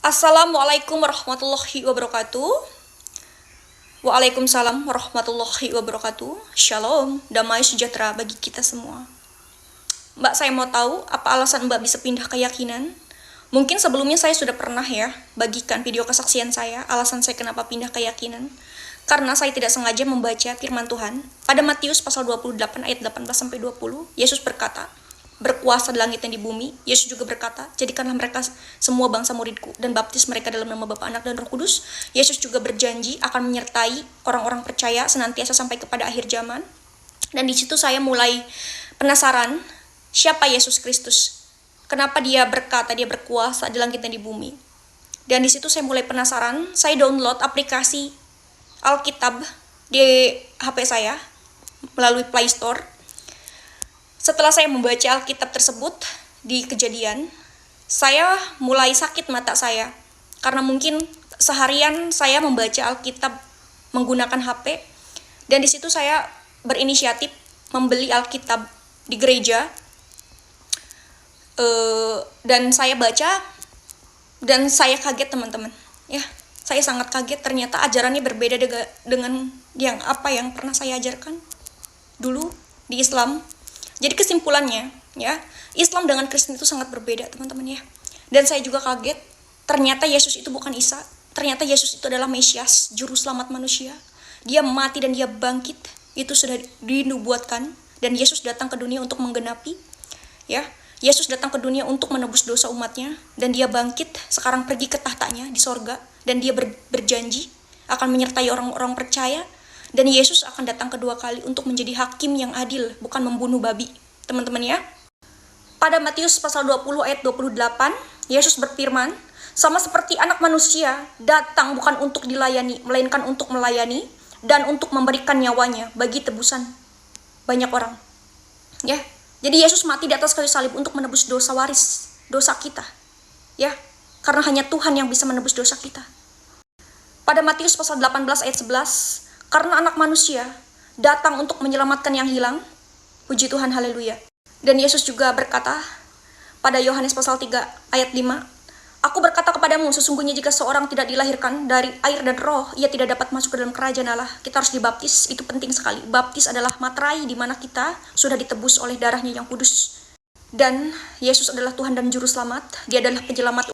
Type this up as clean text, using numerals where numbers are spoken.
Assalamualaikum warahmatullahi wabarakatuh. Waalaikumsalam warahmatullahi wabarakatuh. Shalom, damai sejahtera bagi kita semua. Mbak, saya mau tahu apa alasan Mbak bisa pindah keyakinan? Mungkin sebelumnya saya sudah pernah ya bagikan video kesaksian saya, alasan saya kenapa pindah keyakinan. Karena saya tidak sengaja membaca firman Tuhan. Pada Matius pasal 28 ayat 18-20, Yesus berkata, berkuasa di langit dan di bumi. Yesus juga berkata, jadikanlah mereka semua bangsa muridku dan baptis mereka dalam nama Bapa, Anak, dan Roh Kudus. Yesus juga berjanji akan menyertai orang-orang percaya senantiasa sampai kepada akhir zaman. Dan di situ saya mulai penasaran, siapa Yesus Kristus? Kenapa dia berkata dia berkuasa di langit dan di bumi? Dan di situ saya mulai penasaran, saya download aplikasi Alkitab di HP saya melalui Play Store. Setelah saya membaca Alkitab tersebut di Kejadian, saya mulai sakit mata saya. Karena mungkin seharian saya membaca Alkitab menggunakan HP. Dan di situ saya berinisiatif membeli Alkitab di gereja. Dan saya baca, dan saya kaget teman-teman. Ya, saya sangat kaget, ternyata ajarannya berbeda dengan yang pernah saya ajarkan dulu di Islam. Jadi kesimpulannya, ya, Islam dengan Kristen itu sangat berbeda, teman-teman ya. Dan saya juga kaget, ternyata Yesus itu bukan Isa. Ternyata Yesus itu adalah Mesias, juru selamat manusia. Dia mati dan dia bangkit. Itu sudah dinubuatkan, dan Yesus datang ke dunia untuk menggenapi. Ya, Yesus datang ke dunia untuk menebus dosa umatnya, dan dia bangkit, sekarang pergi ke tahtanya di sorga, dan dia berjanji akan menyertai orang-orang percaya. Dan Yesus akan datang kedua kali untuk menjadi hakim yang adil, bukan membunuh babi. Teman-teman ya. Pada Matius pasal 20 ayat 28, Yesus berfirman, sama seperti Anak Manusia datang bukan untuk dilayani, melainkan untuk melayani dan untuk memberikan nyawanya bagi tebusan banyak orang. Ya. Jadi Yesus mati di atas kayu salib untuk menebus dosa waris, dosa kita. Ya. Karena hanya Tuhan yang bisa menebus dosa kita. Pada Matius pasal 18 ayat 11, karena Anak Manusia datang untuk menyelamatkan yang hilang. Puji Tuhan, haleluya. Dan Yesus juga berkata pada Yohanes pasal 3 ayat 5, aku berkata kepadamu, sesungguhnya jika seorang tidak dilahirkan dari air dan roh, ia tidak dapat masuk ke dalam kerajaan Allah. Kita harus dibaptis, itu penting sekali. Baptis adalah materai di mana kita sudah ditebus oleh darahnya yang kudus. Dan Yesus adalah Tuhan dan Juru Selamat, dia adalah penyelamat